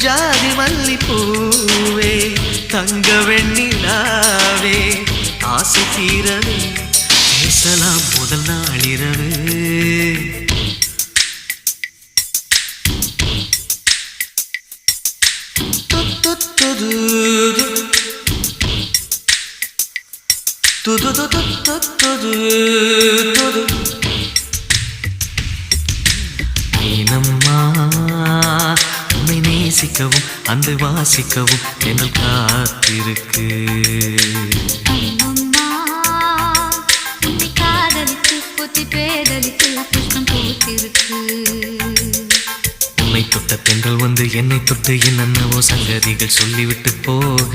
ஜாதி மல்லிப்பூவே தங்க வெண்ணிலாவே ஆசை தீரவே பேசலாம் முதல் நாளிரவு ஏனம்மா உன்னை நேசிக்கவும் அந்த வாசிக்கவும் என்னல் காத்திருக்கு உன்னை தொட்ட பெண்கள் வந்து என்னை தொட்டு என்னென்னவோ சங்கதிகள் சொல்லிவிட்டு போக